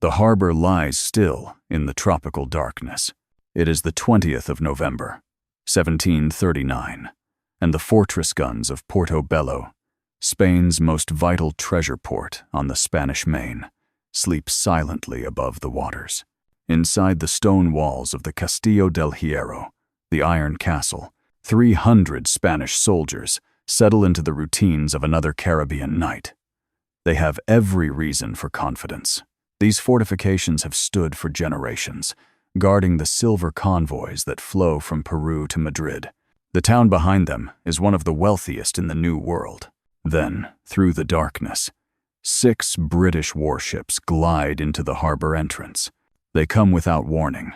The harbor lies still in the tropical darkness. It is the 20th of November, 1739, and the fortress guns of Porto Bello, Spain's most vital treasure port on the Spanish Main, sleep silently above the waters. Inside the stone walls of the Castillo del Hierro, the Iron Castle, 300 Spanish soldiers settle into the routines of another Caribbean night. They have every reason for confidence. These fortifications have stood for generations, guarding the silver convoys that flow from Peru to Madrid. The town behind them is one of the wealthiest in the New World. Then, through the darkness, 6 British warships glide into the harbor entrance. They come without warning,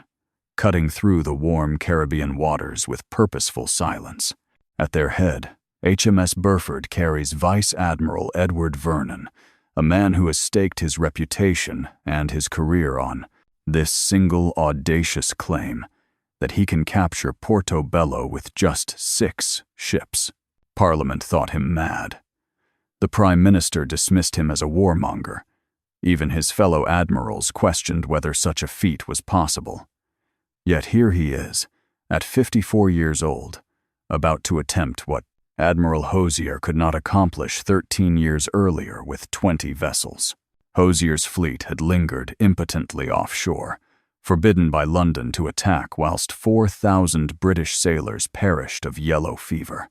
cutting through the warm Caribbean waters with purposeful silence. At their head, HMS Burford carries Vice Admiral Edward Vernon, a man who has staked his reputation and his career on this single audacious claim that he can capture Porto Bello with just 6 ships. Parliament thought him mad. The Prime Minister dismissed him as a warmonger. Even his fellow admirals questioned whether such a feat was possible. Yet here he is, at 54 years old, about to attempt what Admiral Hosier could not accomplish 13 years earlier with 20 vessels. Hosier's fleet had lingered impotently offshore, forbidden by London to attack whilst 4,000 British sailors perished of yellow fever.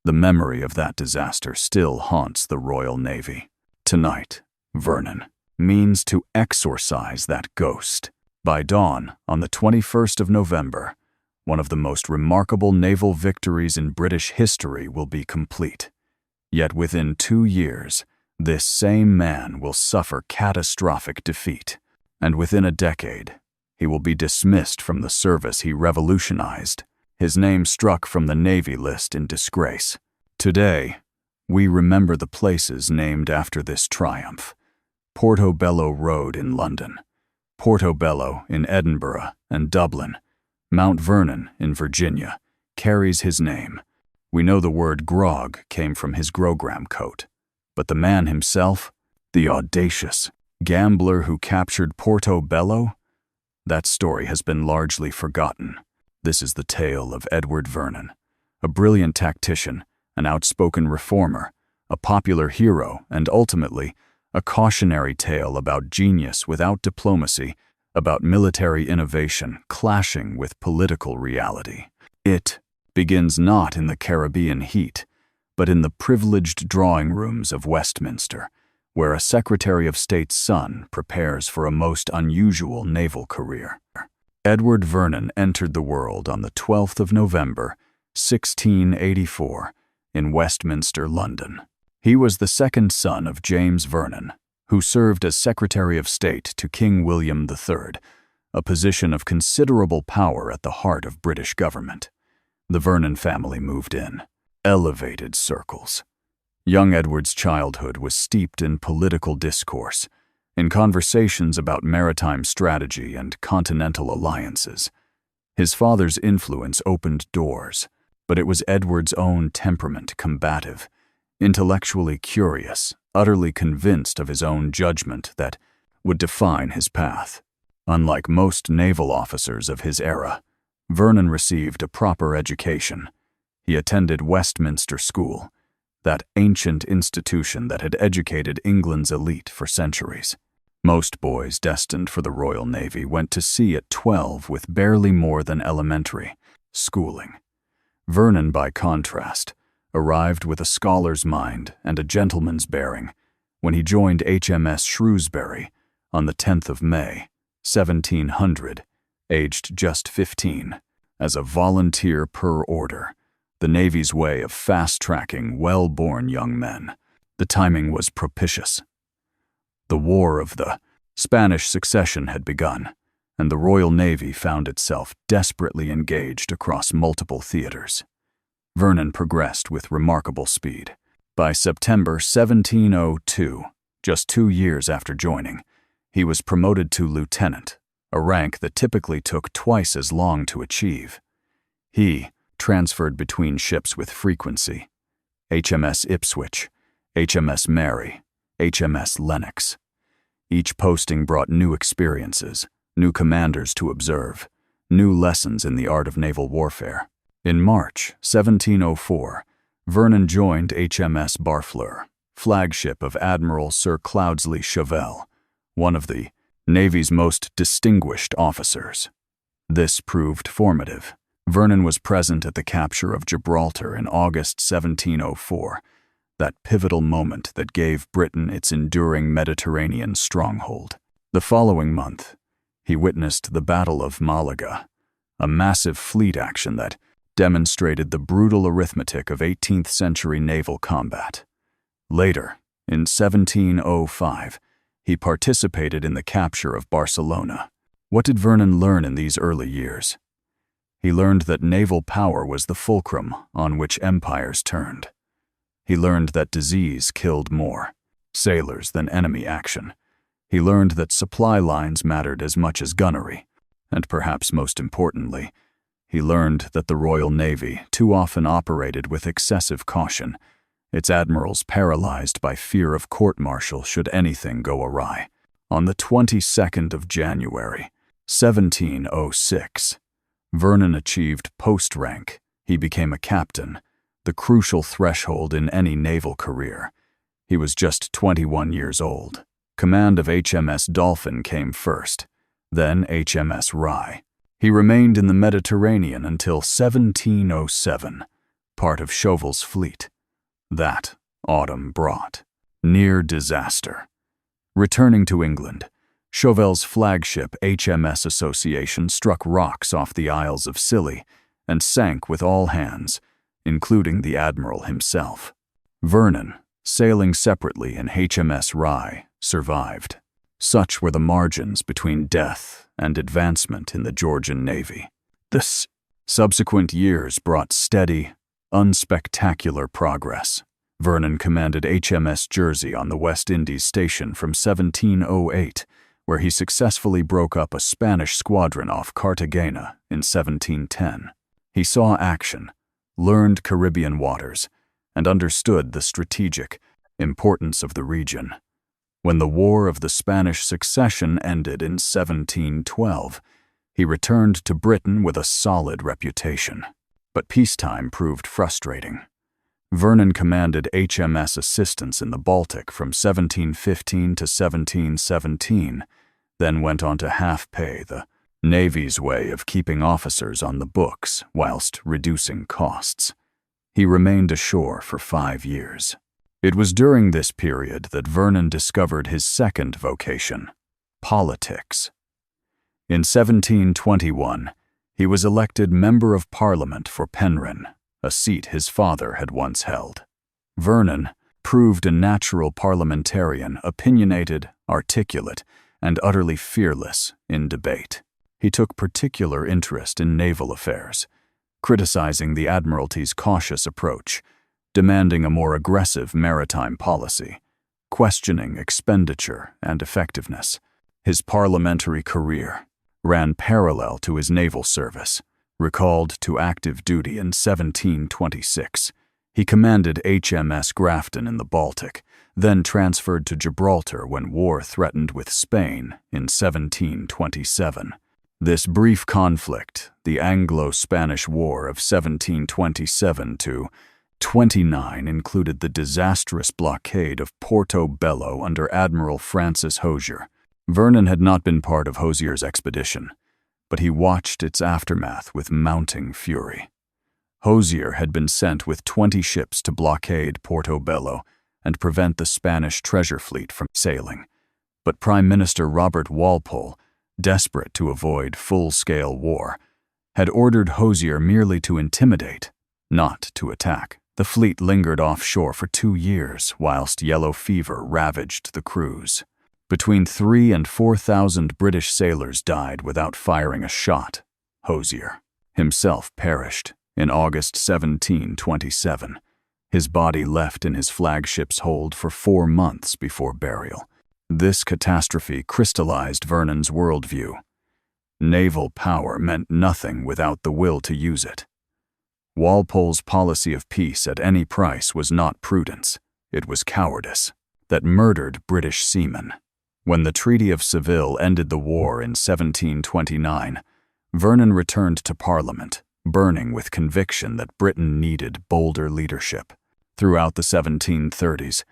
The memory of that disaster still haunts the Royal Navy. Tonight, Vernon means to exorcise that ghost. By dawn, on the 21st of November, one of the most remarkable naval victories in British history will be complete. Yet within 2 years, this same man will suffer catastrophic defeat, and within a decade, he will be dismissed from the service he revolutionized, his name struck from the Navy list in disgrace. Today, we remember the places named after this triumph: Portobello Road in London, Portobello in Edinburgh and Dublin, Mount Vernon in Virginia carries his name. We know the word grog came from his grogram coat, but the man himself, the audacious gambler who captured Porto Bello, that story has been largely forgotten. This is the tale of Edward Vernon, a brilliant tactician, an outspoken reformer, a popular hero, and ultimately, a cautionary tale about genius without diplomacy, about military innovation clashing with political reality. It begins not in the Caribbean heat, but in the privileged drawing rooms of Westminster, where a Secretary of State's son prepares for a most unusual naval career. Edward Vernon entered the world on the 12th of November, 1684, in Westminster, London. He was the second son of James Vernon, who served as Secretary of State to King William III, a position of considerable power at the heart of British government. The Vernon family moved in elevated circles. Young Edward's childhood was steeped in political discourse, in conversations about maritime strategy and continental alliances. His father's influence opened doors, but it was Edward's own temperament, combative, intellectually curious, utterly convinced of his own judgment, that would define his path. Unlike most naval officers of his era, Vernon received a proper education. He attended Westminster School, that ancient institution that had educated England's elite for centuries. Most boys destined for the Royal Navy went to sea at 12 with barely more than elementary schooling. Vernon, by contrast, arrived with a scholar's mind and a gentleman's bearing when he joined HMS Shrewsbury on the 10th of May, 1700, aged just 15, as a volunteer per order, the Navy's way of fast-tracking well-born young men. The timing was propitious. The War of the Spanish Succession had begun, and the Royal Navy found itself desperately engaged across multiple theaters. Vernon progressed with remarkable speed. By September 1702, just 2 years after joining, he was promoted to lieutenant, a rank that typically took twice as long to achieve. He transferred between ships with frequency: HMS Ipswich, HMS Mary, HMS Lennox. Each posting brought new experiences, new commanders to observe, new lessons in the art of naval warfare. In March 1704, Vernon joined HMS Barfleur, flagship of Admiral Sir Cloudesley Shovel, one of the Navy's most distinguished officers. This proved formative. Vernon was present at the capture of Gibraltar in August 1704, that pivotal moment that gave Britain its enduring Mediterranean stronghold. The following month, he witnessed the Battle of Malaga, a massive fleet action that demonstrated the brutal arithmetic of 18th-century naval combat. Later, in 1705, he participated in the capture of Barcelona. What did Vernon learn in these early years? He learned that naval power was the fulcrum on which empires turned. He learned that disease killed more sailors than enemy action. He learned that supply lines mattered as much as gunnery. And perhaps most importantly, he learned that the Royal Navy too often operated with excessive caution, its admirals paralyzed by fear of court-martial should anything go awry. On the 22nd of January, 1706, Vernon achieved post rank. He became a captain, the crucial threshold in any naval career. He was just 21 years old. Command of HMS Dolphin came first, then HMS Rye. He remained in the Mediterranean until 1707, part of Chauvel's fleet. That autumn brought near disaster. Returning to England, Chauvel's flagship HMS Association struck rocks off the Isles of Scilly and sank with all hands, including the Admiral himself. Vernon, sailing separately in HMS Rye, survived. Such were the margins between death and advancement in the Georgian Navy. The subsequent years brought steady, unspectacular progress. Vernon commanded HMS Jersey on the West Indies station from 1708, where he successfully broke up a Spanish squadron off Cartagena in 1710. He saw action, learned Caribbean waters, and understood the strategic importance of the region. When the War of the Spanish Succession ended in 1712, he returned to Britain with a solid reputation. But peacetime proved frustrating. Vernon commanded HMS Assistance in the Baltic from 1715 to 1717, then went on to half-pay, the Navy's way of keeping officers on the books whilst reducing costs. He remained ashore for 5 years. It was during this period that Vernon discovered his second vocation, politics. In 1721, he was elected Member of Parliament for Penryn, a seat his father had once held. Vernon proved a natural parliamentarian, opinionated, articulate, and utterly fearless in debate. He took particular interest in naval affairs, criticizing the Admiralty's cautious approach, demanding a more aggressive maritime policy, questioning expenditure and effectiveness. His parliamentary career ran parallel to his naval service. Recalled to active duty in 1726, he commanded HMS Grafton in the Baltic, then transferred to Gibraltar when war threatened with Spain in 1727. This brief conflict, the Anglo-Spanish War of 1727 to 29, included the disastrous blockade of Porto Bello under Admiral Francis Hosier. Vernon had not been part of Hosier's expedition, but he watched its aftermath with mounting fury. Hosier had been sent with 20 ships to blockade Porto Bello and prevent the Spanish treasure fleet from sailing. But Prime Minister Robert Walpole, desperate to avoid full-scale war, had ordered Hosier merely to intimidate, not to attack. The fleet lingered offshore for 2 years whilst yellow fever ravaged the crews. Between 3,000 and 4,000 British sailors died without firing a shot. Hosier himself perished in August 1727. His body left in his flagship's hold for 4 months before burial. This catastrophe crystallized Vernon's worldview. Naval power meant nothing without the will to use it. Walpole's policy of peace at any price was not prudence, it was cowardice that murdered British seamen. When the Treaty of Seville ended the war in 1729, Vernon returned to Parliament, burning with conviction that Britain needed bolder leadership. Throughout the 1730s,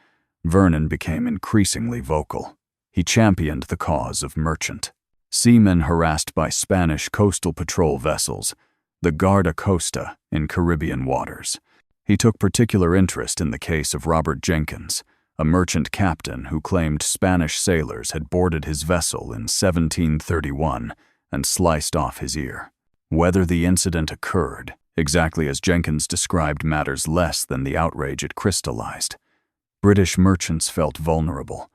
Vernon became increasingly vocal. He championed the cause of merchant. Seamen harassed by Spanish coastal patrol vessels, the Guarda Costa, in Caribbean waters. He took particular interest in the case of Robert Jenkins, a merchant captain who claimed Spanish sailors had boarded his vessel in 1731 and sliced off his ear. Whether the incident occurred exactly as Jenkins described matters less than the outrage it crystallized. British merchants felt vulnerable.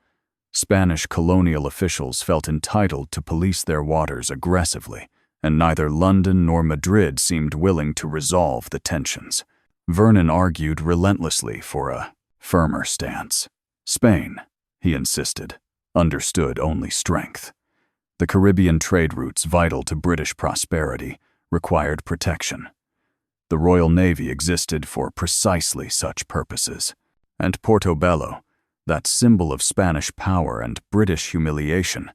Spanish colonial officials felt entitled to police their waters aggressively, and neither London nor Madrid seemed willing to resolve the tensions. Vernon argued relentlessly for a firmer stance. Spain, he insisted, understood only strength. The Caribbean trade routes vital to British prosperity required protection. The Royal Navy existed for precisely such purposes, and Portobello, that symbol of Spanish power and British humiliation,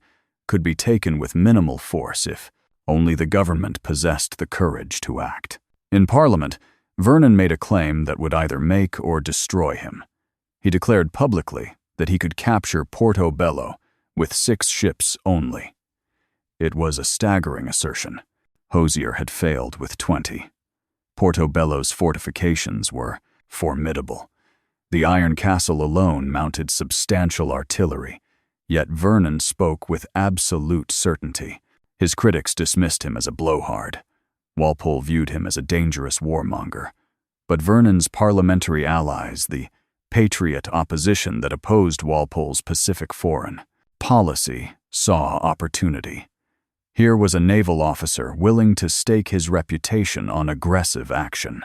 could be taken with minimal force if only the government possessed the courage to act. In Parliament, Vernon made a claim that would either make or destroy him. He declared publicly that he could capture Porto Bello with 6 ships only. It was a staggering assertion. Hosier had failed with 20. Portobello's fortifications were formidable. The Iron Castle alone mounted substantial artillery, yet Vernon spoke with absolute certainty. His critics dismissed him as a blowhard. Walpole viewed him as a dangerous warmonger. But Vernon's parliamentary allies, the patriot opposition that opposed Walpole's Pacific foreign policy, saw opportunity. Here was a naval officer willing to stake his reputation on aggressive action.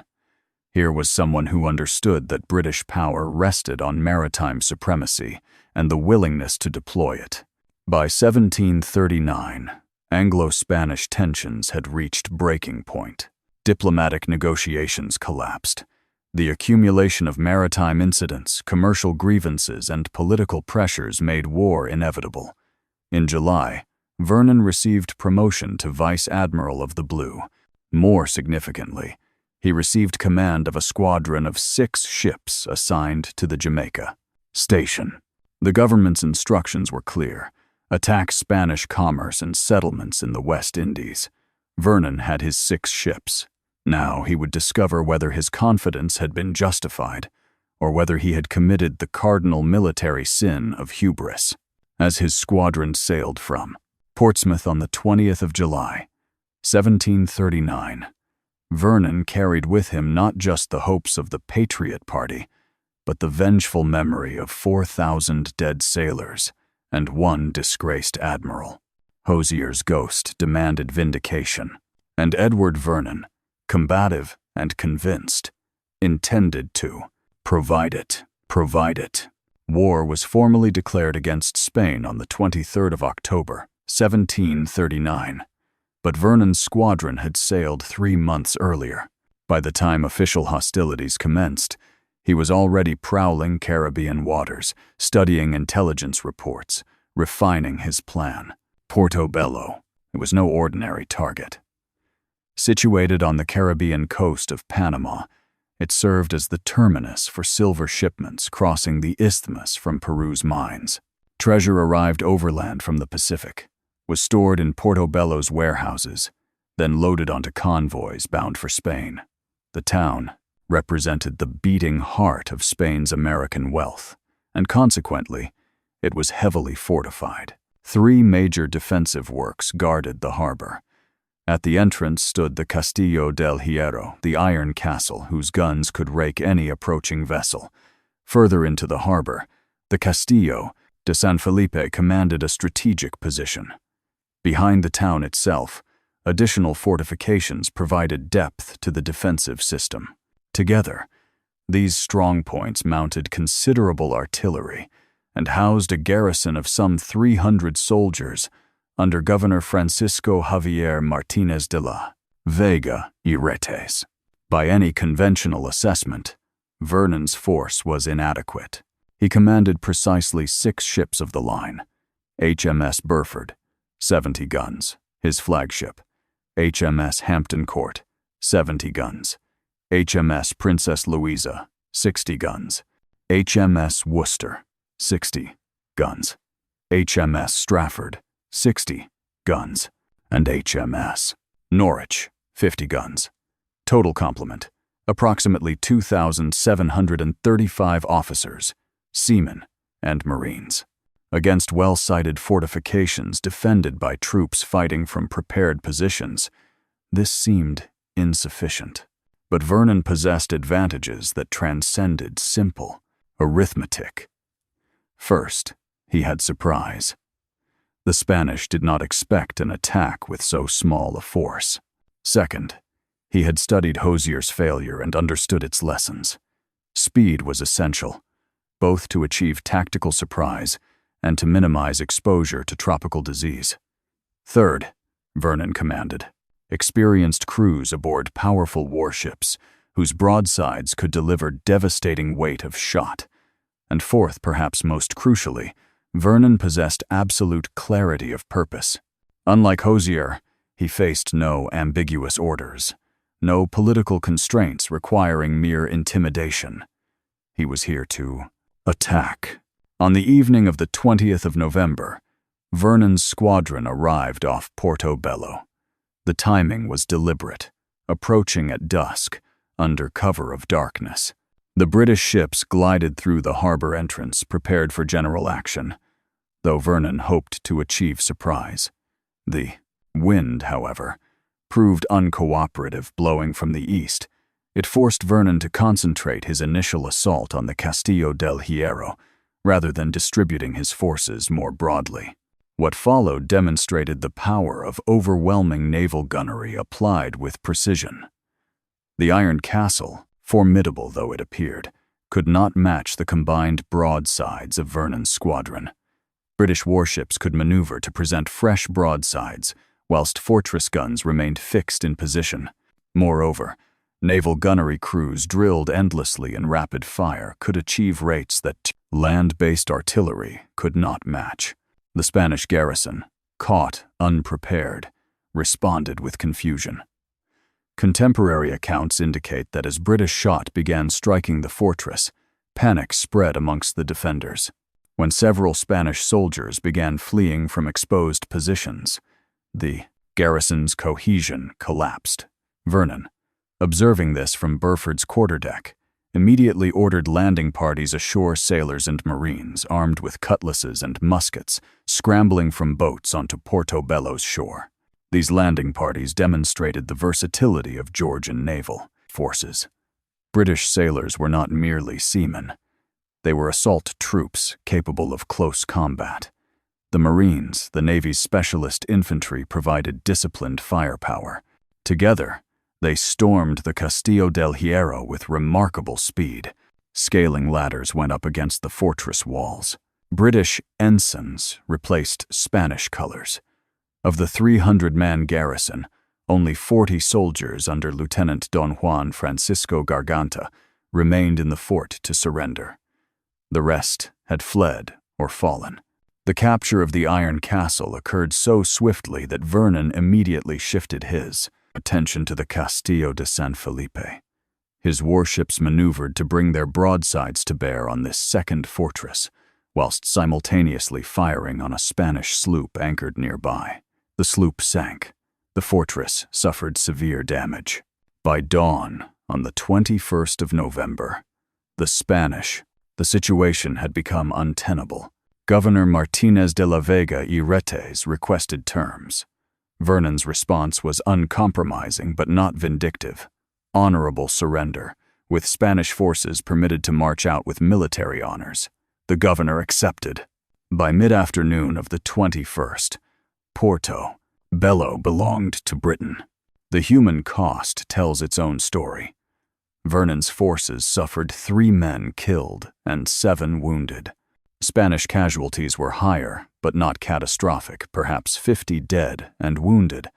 Here was someone who understood that British power rested on maritime supremacy and the willingness to deploy it. By 1739, Anglo-Spanish tensions had reached breaking point. Diplomatic negotiations collapsed. The accumulation of maritime incidents, commercial grievances, and political pressures made war inevitable. In July, Vernon received promotion to Vice Admiral of the Blue. More significantly, he received command of a squadron of 6 ships assigned to the Jamaica station. The government's instructions were clear: attack Spanish commerce and settlements in the West Indies. Vernon had his 6 ships. Now he would discover whether his confidence had been justified, or whether he had committed the cardinal military sin of hubris. As his squadron sailed from Portsmouth on the 20th of July, 1739, Vernon carried with him not just the hopes of the Patriot Party, but the vengeful memory of 4,000 dead sailors and 1 disgraced admiral. Hosier's ghost demanded vindication, and Edward Vernon, combative and convinced, intended to provide it. War was formally declared against Spain on the 23rd of October, 1739, but Vernon's squadron had sailed 3 months earlier. By the time official hostilities commenced, he was already prowling Caribbean waters, studying intelligence reports, refining his plan. Portobello, it was no ordinary target. Situated on the Caribbean coast of Panama, it served as the terminus for silver shipments crossing the isthmus from Peru's mines. Treasure arrived overland from the Pacific, was stored in Portobello's warehouses, then loaded onto convoys bound for Spain. The town represented the beating heart of Spain's American wealth, and consequently, it was heavily fortified. 3 major defensive works guarded the harbor. At the entrance stood the Castillo del Hierro, the iron castle whose guns could rake any approaching vessel. Further into the harbor, the Castillo de San Felipe commanded a strategic position. Behind the town itself, additional fortifications provided depth to the defensive system. Together, these strongpoints mounted considerable artillery and housed a garrison of some 300 soldiers under Governor Francisco Javier Martinez de la Vega y Retes. By any conventional assessment, Vernon's force was inadequate. He commanded precisely 6 ships of the line, HMS Burford, 70 guns, his flagship. HMS Hampton Court, 70 guns. HMS Princess Louisa, 60 guns. HMS Worcester, 60 guns. HMS Strafford, 60 guns. And HMS Norwich, 50 guns. Total complement, approximately 2,735 officers, seamen, and Marines, against well-sited fortifications defended by troops fighting from prepared positions. This seemed insufficient. But Vernon possessed advantages that transcended simple arithmetic. First, he had surprise. The Spanish did not expect an attack with so small a force. Second, he had studied Hosier's failure and understood its lessons. Speed was essential, both to achieve tactical surprise and to minimize exposure to tropical disease. Third, Vernon commanded experienced crews aboard powerful warships whose broadsides could deliver devastating weight of shot. And fourth, perhaps most crucially, Vernon possessed absolute clarity of purpose. Unlike Hosier, he faced no ambiguous orders, no political constraints requiring mere intimidation. He was here to attack. On the evening of the 20th of November, Vernon's squadron arrived off Portobello. The timing was deliberate, approaching at dusk, under cover of darkness. The British ships glided through the harbor entrance, prepared for general action, though Vernon hoped to achieve surprise. The wind, however, proved uncooperative, blowing from the east. It forced Vernon to concentrate his initial assault on the Castillo del Hierro, rather than distributing his forces more broadly. What followed demonstrated the power of overwhelming naval gunnery applied with precision. The Iron Castle, formidable though it appeared, could not match the combined broadsides of Vernon's squadron. British warships could maneuver to present fresh broadsides, whilst fortress guns remained fixed in position. Moreover, naval gunnery crews drilled endlessly in rapid fire could achieve rates that land-based artillery could not match. The Spanish garrison, caught unprepared, responded with confusion. Contemporary accounts indicate that as British shot began striking the fortress, panic spread amongst the defenders. When several Spanish soldiers began fleeing from exposed positions, the garrison's cohesion collapsed. Vernon, observing this from Burford's quarterdeck, immediately ordered landing parties ashore, sailors and marines armed with cutlasses and muskets scrambling from boats onto Portobello's shore. These landing parties demonstrated the versatility of Georgian naval forces. British sailors were not merely seamen. They were assault troops capable of close combat. The Marines, the Navy's specialist infantry, provided disciplined firepower. Together, they stormed the Castillo del Hierro with remarkable speed. Scaling ladders went up against the fortress walls. British ensigns replaced Spanish colors. Of the 300-man garrison, only 40 soldiers under Lieutenant Don Juan Francisco Garganta remained in the fort to surrender. The rest had fled or fallen. The capture of the Iron Castle occurred so swiftly that Vernon immediately shifted his attention to the Castillo de San Felipe. His warships maneuvered to bring their broadsides to bear on this second fortress, whilst simultaneously firing on a Spanish sloop anchored nearby. The sloop sank. The fortress suffered severe damage. By dawn, on the 21st of November, the situation had become untenable. Governor Martinez de la Vega y Retes requested terms. Vernon's response was uncompromising but not vindictive. Honorable surrender, with Spanish forces permitted to march out with military honors. The governor accepted. By mid-afternoon of the 21st, Porto Bello belonged to Britain. The human cost tells its own story. Vernon's forces suffered 3 men killed and 7 wounded. Spanish casualties were higher, but not catastrophic, perhaps 50 dead and wounded,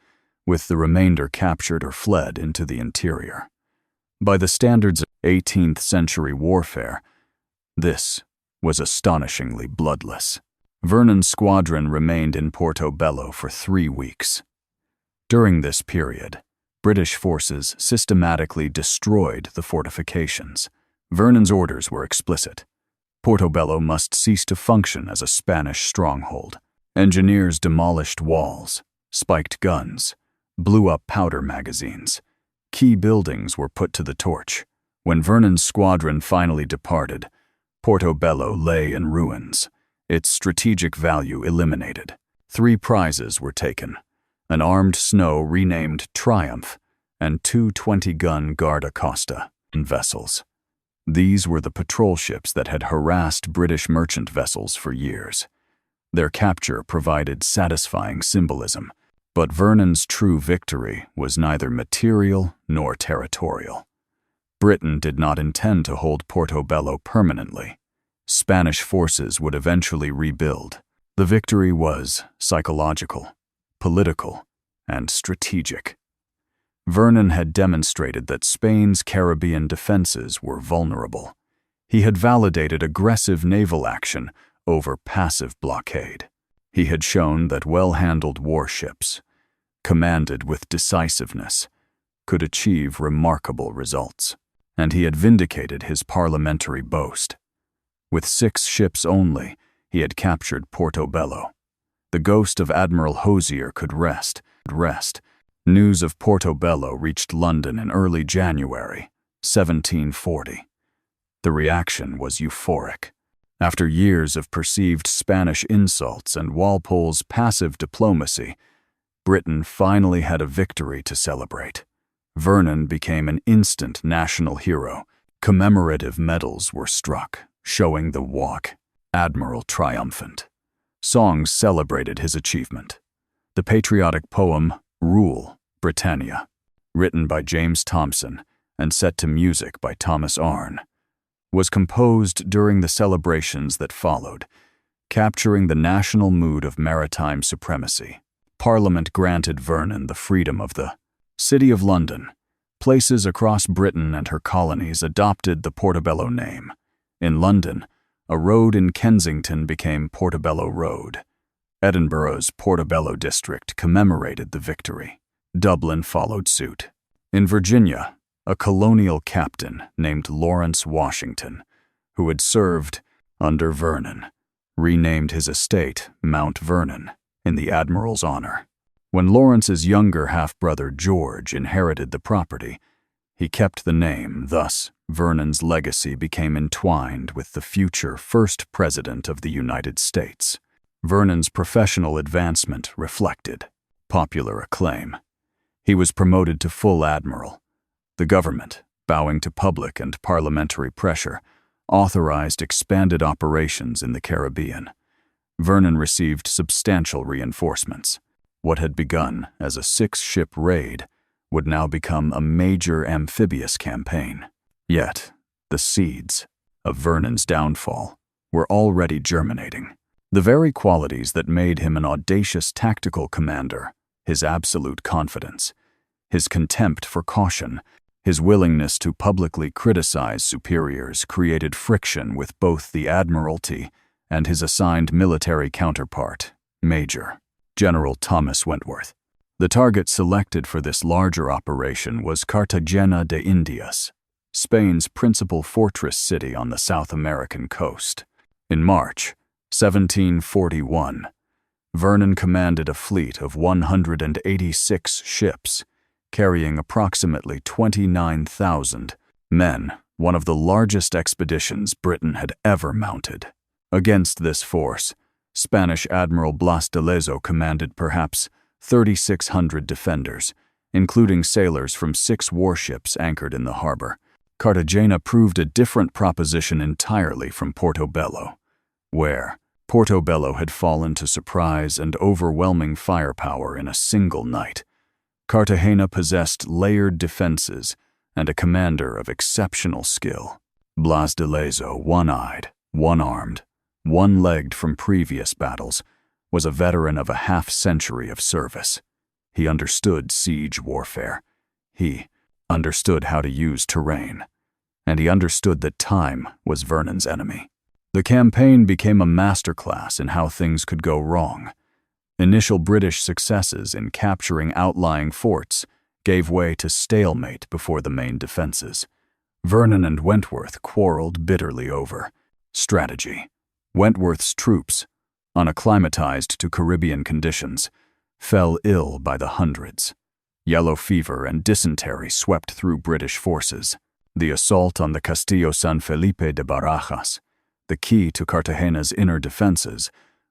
with the remainder captured or fled into the interior. By the standards of 18th century warfare, this was astonishingly bloodless. Vernon's squadron remained in Portobello for 3 weeks. During this period, British forces systematically destroyed the fortifications. Vernon's orders were explicit. Portobello must cease to function as a Spanish stronghold. Engineers demolished walls, spiked guns, blew up powder magazines. Key buildings were put to the torch. When Vernon's squadron finally departed, Portobello lay in ruins, its strategic value eliminated. 3 prizes were taken: an armed Snow renamed Triumph, and 2 20-gun Guarda Costa vessels. These were the patrol ships that had harassed British merchant vessels for years. Their capture provided satisfying symbolism, but Vernon's true victory was neither material nor territorial. Britain did not intend to hold Portobello permanently. Spanish forces would eventually rebuild. The victory was psychological, political, and strategic. Vernon had demonstrated that Spain's Caribbean defenses were vulnerable. He had validated aggressive naval action over passive blockade. He had shown that well-handled warships, commanded with decisiveness, could achieve remarkable results. And he had vindicated his parliamentary boast. With 6 ships only, he had captured Portobello. The ghost of Admiral Hosier could rest. News of Portobello reached London in early January, 1740. The reaction was euphoric. After years of perceived Spanish insults and Walpole's passive diplomacy, Britain finally had a victory to celebrate. Vernon became an instant national hero. Commemorative medals were struck, showing the walk, Admiral Triumphant. Songs celebrated his achievement. The patriotic poem, Rule, Britannia, written by James Thomson and set to music by Thomas Arne, was composed during the celebrations that followed, capturing the national mood of maritime supremacy. Parliament granted Vernon the freedom of the City of London. Places across Britain and her colonies adopted the Portobello name. In London, a road in Kensington became Portobello Road. Edinburgh's Portobello district commemorated the victory. Dublin followed suit. In Virginia, a colonial captain named Lawrence Washington, who had served under Vernon, renamed his estate Mount Vernon in the admiral's honor. When Lawrence's younger half-brother George inherited the property, he kept the name. Thus, Vernon's legacy became entwined with the future first president of the United States. Vernon's professional advancement reflected popular acclaim. He was promoted to full admiral. The government, bowing to public and parliamentary pressure, authorized expanded operations in the Caribbean. Vernon received substantial reinforcements. What had begun as a 6-ship raid would now become a major amphibious campaign. Yet, the seeds of Vernon's downfall were already germinating. The very qualities that made him an audacious tactical commander, his absolute confidence, his contempt for caution, his willingness to publicly criticize superiors, created friction with both the Admiralty and his assigned military counterpart, Major General Thomas Wentworth. The target selected for this larger operation was Cartagena de Indias, Spain's principal fortress city on the South American coast. In March 1741, Vernon commanded a fleet of 186 ships, carrying approximately 29,000 men, one of the largest expeditions Britain had ever mounted. Against this force, Spanish Admiral Blas de Lezo commanded perhaps 3,600 defenders, including sailors from 6 warships anchored in the harbor. Cartagena proved a different proposition entirely from Portobello, where Portobello had fallen to surprise and overwhelming firepower in a single night. Cartagena possessed layered defenses and a commander of exceptional skill. Blas de Lezo, one-eyed, one-armed, one-legged from previous battles, was a veteran of a half-century of service. He understood siege warfare. He understood how to use terrain. And he understood that time was Vernon's enemy. The campaign became a masterclass in how things could go wrong. Initial British successes in capturing outlying forts gave way to stalemate before the main defenses. Vernon and Wentworth quarreled bitterly over strategy. Wentworth's troops, unacclimatized to Caribbean conditions, fell ill by the hundreds. Yellow fever and dysentery swept through British forces. The assault on the Castillo San Felipe de Barajas, the key to Cartagena's inner defenses,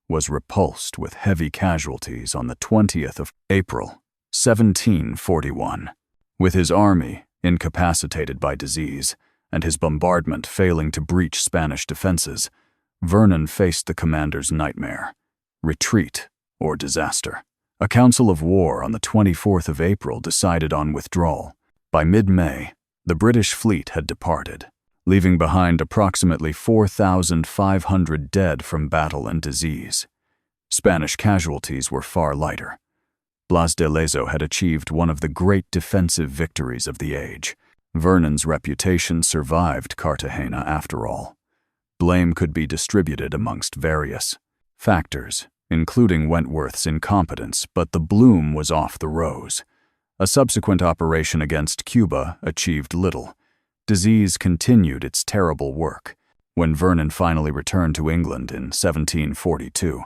was repulsed with heavy casualties on the 20th of April, 1741. With his army incapacitated by disease and his bombardment failing to breach Spanish defenses, Vernon faced the commander's nightmare: retreat or disaster. A council of war on the 24th of April decided on withdrawal. By mid-May, the British fleet had departed, leaving behind approximately 4,500 dead from battle and disease. Spanish casualties were far lighter. Blas de Lezo had achieved one of the great defensive victories of the age. Vernon's reputation survived Cartagena after all. Blame could be distributed amongst various factors, including Wentworth's incompetence, but the bloom was off the rose. A subsequent operation against Cuba achieved little. Disease continued its terrible work. When Vernon finally returned to England in 1742,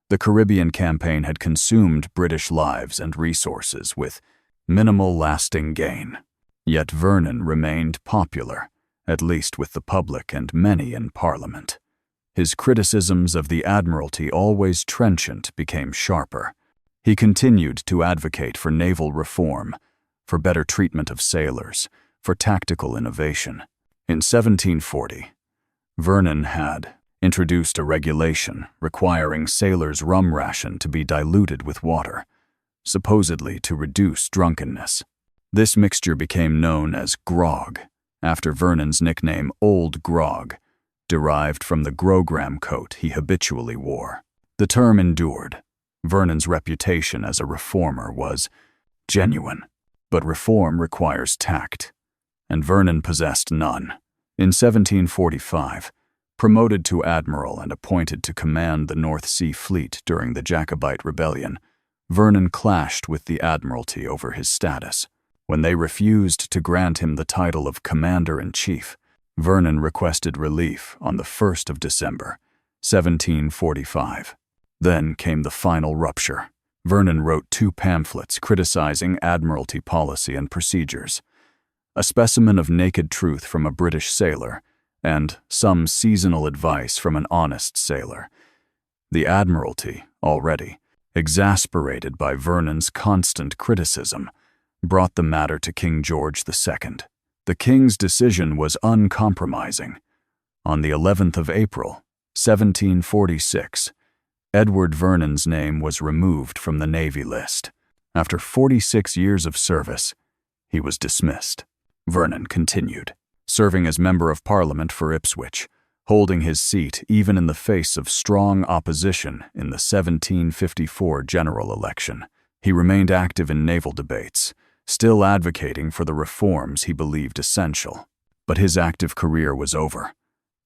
the Caribbean campaign had consumed British lives and resources with minimal lasting gain. Yet Vernon remained popular, at least with the public and many in Parliament. His criticisms of the Admiralty, always trenchant, became sharper. He continued to advocate for naval reform, for better treatment of sailors, for tactical innovation. In 1740, Vernon had introduced a regulation requiring sailors' rum ration to be diluted with water, supposedly to reduce drunkenness. This mixture became known as grog, after Vernon's nickname Old Grog, derived from the grogram coat he habitually wore. The term endured. Vernon's reputation as a reformer was genuine, but reform requires tact, and Vernon possessed none. In 1745, promoted to admiral and appointed to command the North Sea Fleet during the Jacobite Rebellion, Vernon clashed with the Admiralty over his status. When they refused to grant him the title of Commander-in-Chief, Vernon requested relief on the 1st of December, 1745. Then came the final rupture. Vernon wrote 2 pamphlets criticizing Admiralty policy and procedures: A Specimen of Naked Truth from a British Sailor, and Some Seasonal Advice from an Honest Sailor. The Admiralty, already exasperated by Vernon's constant criticism, brought the matter to King George II. The King's decision was uncompromising. On the 11th of April, 1746, Edward Vernon's name was removed from the Navy list. After 46 years of service, he was dismissed. Vernon continued, serving as Member of Parliament for Ipswich, holding his seat even in the face of strong opposition in the 1754 general election. He remained active in naval debates, still advocating for the reforms he believed essential. But his active career was over.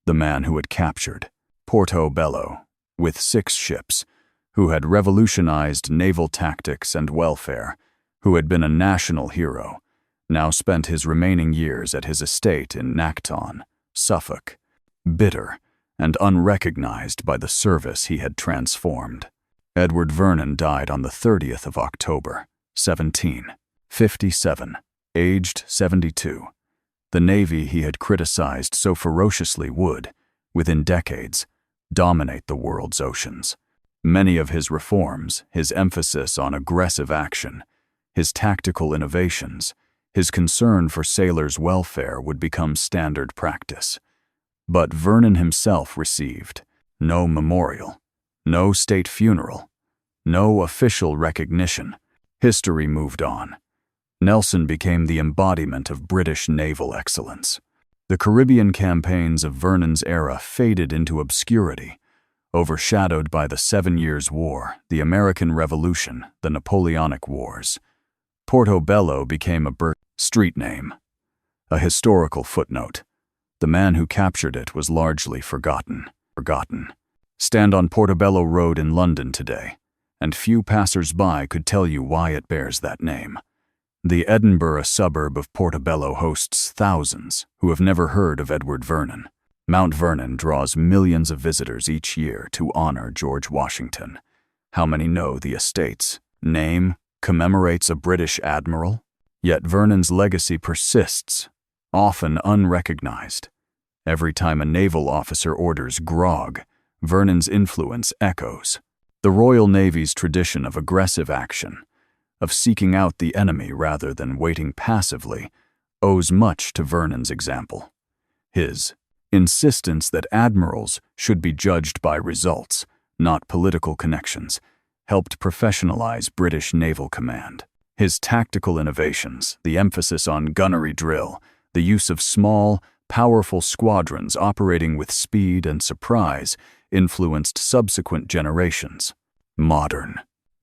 The man who had captured Porto Bello with 6 ships, who had revolutionized naval tactics and welfare, who had been a national hero, now spent his remaining years at his estate in Nacton, Suffolk, bitter and unrecognized by the service he had transformed. Edward Vernon died on the 30th of October, 1757, aged 72. The Navy he had criticized so ferociously would, within decades, dominate the world's oceans. Many of his reforms, his emphasis on aggressive action, his tactical innovations, his concern for sailors' welfare would become standard practice. But Vernon himself received no memorial, no state funeral, no official recognition. History moved on. Nelson became the embodiment of British naval excellence. The Caribbean campaigns of Vernon's era faded into obscurity, overshadowed by the 7 Years' War, the American Revolution, the Napoleonic Wars. Portobello became a street name, a historical footnote. The man who captured it was largely forgotten. forgotten. Stand on Portobello Road in London today, and few passers-by could tell you why it bears that name. The Edinburgh suburb of Portobello hosts thousands who have never heard of Edward Vernon. Mount Vernon draws millions of visitors each year to honor George Washington. How many know the estate's name commemorates a British admiral? Yet Vernon's legacy persists, often unrecognized. Every time a naval officer orders grog, Vernon's influence echoes. The Royal Navy's tradition of aggressive action, of seeking out the enemy rather than waiting passively, owes much to Vernon's example. His insistence that admirals should be judged by results, not political connections, helped professionalize British naval command. His tactical innovations, the emphasis on gunnery drill, the use of small, powerful squadrons operating with speed and surprise, influenced subsequent generations. Modern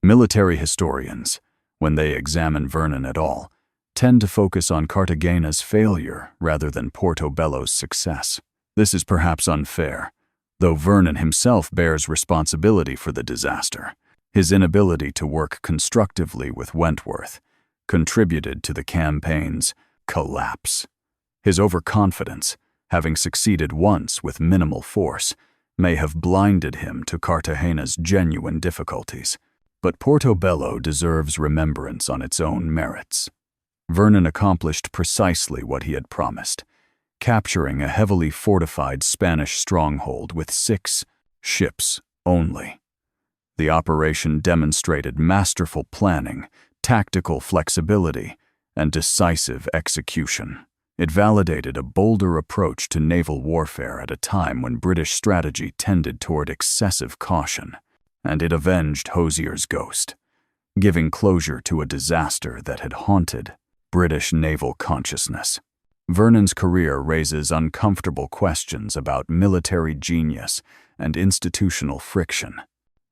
military historians, when they examine Vernon at all, tend to focus on Cartagena's failure rather than Portobello's success. This is perhaps unfair, though Vernon himself bears responsibility for the disaster. His inability to work constructively with Wentworth contributed to the campaign's collapse. His overconfidence, having succeeded once with minimal force, may have blinded him to Cartagena's genuine difficulties. But Portobello deserves remembrance on its own merits. Vernon accomplished precisely what he had promised, capturing a heavily fortified Spanish stronghold with 6 ships only. The operation demonstrated masterful planning, tactical flexibility, and decisive execution. It validated a bolder approach to naval warfare at a time when British strategy tended toward excessive caution, and it avenged Hosier's ghost, giving closure to a disaster that had haunted British naval consciousness. Vernon's career raises uncomfortable questions about military genius and institutional friction,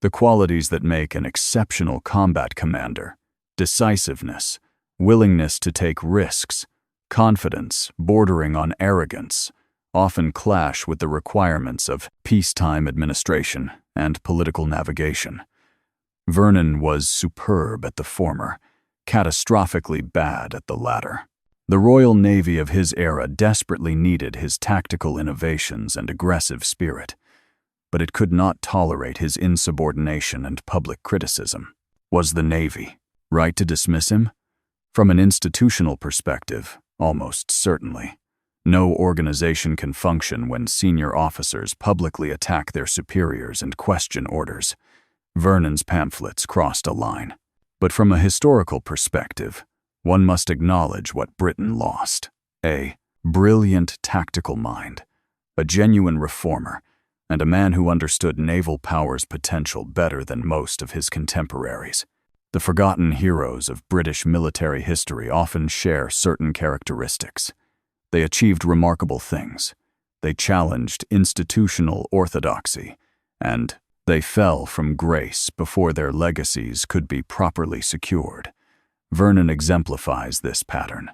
the qualities that make an exceptional combat commander: decisiveness, willingness to take risks, confidence bordering on arrogance, often clash with the requirements of peacetime administration and political navigation. Vernon was superb at the former, catastrophically bad at the latter. The Royal Navy of his era desperately needed his tactical innovations and aggressive spirit, but it could not tolerate his insubordination and public criticism. Was the Navy right to dismiss him? From an institutional perspective, almost certainly. No organization can function when senior officers publicly attack their superiors and question orders. Vernon's pamphlets crossed a line. But from a historical perspective, one must acknowledge what Britain lost: a brilliant tactical mind, a genuine reformer, and a man who understood naval power's potential better than most of his contemporaries. The forgotten heroes of British military history often share certain characteristics. They achieved remarkable things. They challenged institutional orthodoxy, and they fell from grace before their legacies could be properly secured. Vernon exemplifies this pattern.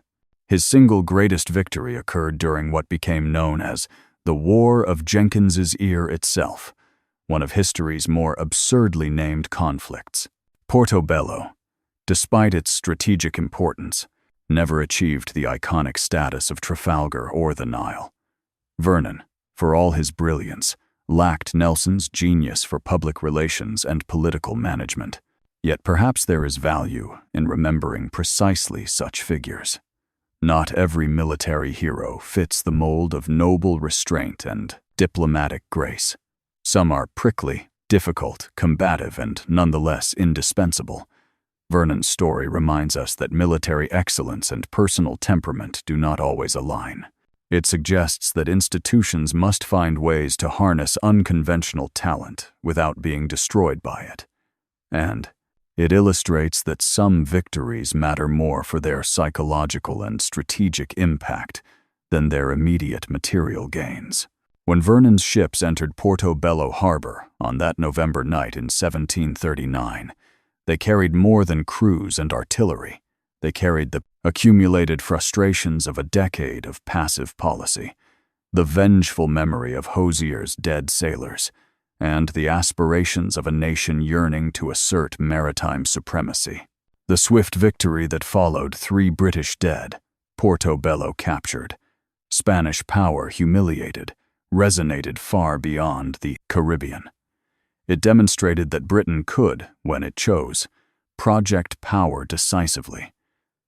His single greatest victory occurred during what became known as the War of Jenkins Ear itself, one of history's more absurdly named conflicts. Portobello, despite its strategic importance, never achieved the iconic status of Trafalgar or the Nile. Vernon, for all his brilliance, lacked Nelson's genius for public relations and political management. Yet perhaps there is value in remembering precisely such figures. Not every military hero fits the mold of noble restraint and diplomatic grace. Some are prickly, difficult, combative, and nonetheless indispensable. Vernon's story reminds us that military excellence and personal temperament do not always align. It suggests that institutions must find ways to harness unconventional talent without being destroyed by it. And it illustrates that some victories matter more for their psychological and strategic impact than their immediate material gains. When Vernon's ships entered Portobello Harbour on that November night in 1739, they carried more than crews and artillery. They carried the accumulated frustrations of a decade of passive policy. the vengeful memory of Hosier's dead sailors, and the aspirations of a nation yearning to assert maritime supremacy. The swift victory that followed, 3 British dead, Portobello captured, Spanish power humiliated, resonated far beyond the Caribbean. It demonstrated that Britain could, when it chose, project power decisively.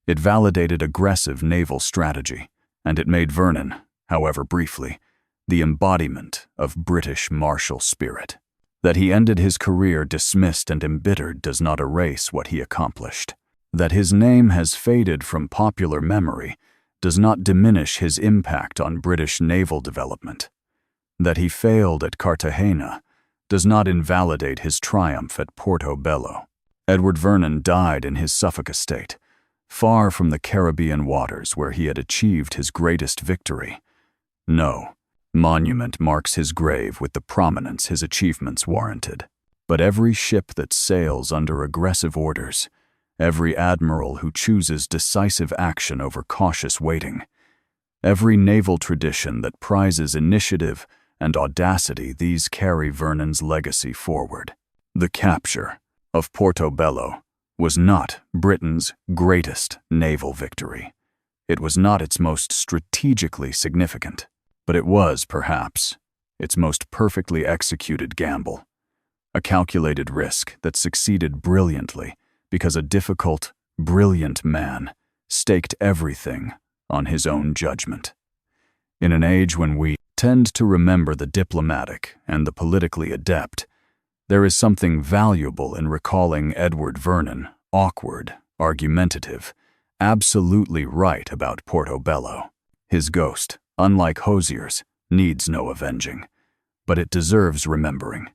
It validated aggressive naval strategy, and it made Vernon, however briefly, the embodiment of British martial spirit. That he ended his career dismissed and embittered does not erase what he accomplished. That his name has faded from popular memory does not diminish his impact on British naval development. That he failed at Cartagena does not invalidate his triumph at Portobello. Edward Vernon died in his Suffolk estate, far from the Caribbean waters where he had achieved his greatest victory. No monument marks his grave with the prominence his achievements warranted. But every ship that sails under aggressive orders, every admiral who chooses decisive action over cautious waiting, every naval tradition that prizes initiative and audacity, these carry Vernon's legacy forward. The capture of Portobello was not Britain's greatest naval victory. It was not its most strategically significant, but it was, perhaps, its most perfectly executed gamble. A calculated risk that succeeded brilliantly because a difficult, brilliant man staked everything on his own judgment. In an age when we tend to remember the diplomatic and the politically adept, there is something valuable in recalling Edward Vernon, awkward, argumentative, absolutely right about Portobello. His ghost, unlike Hosier's, needs no avenging, but it deserves remembering.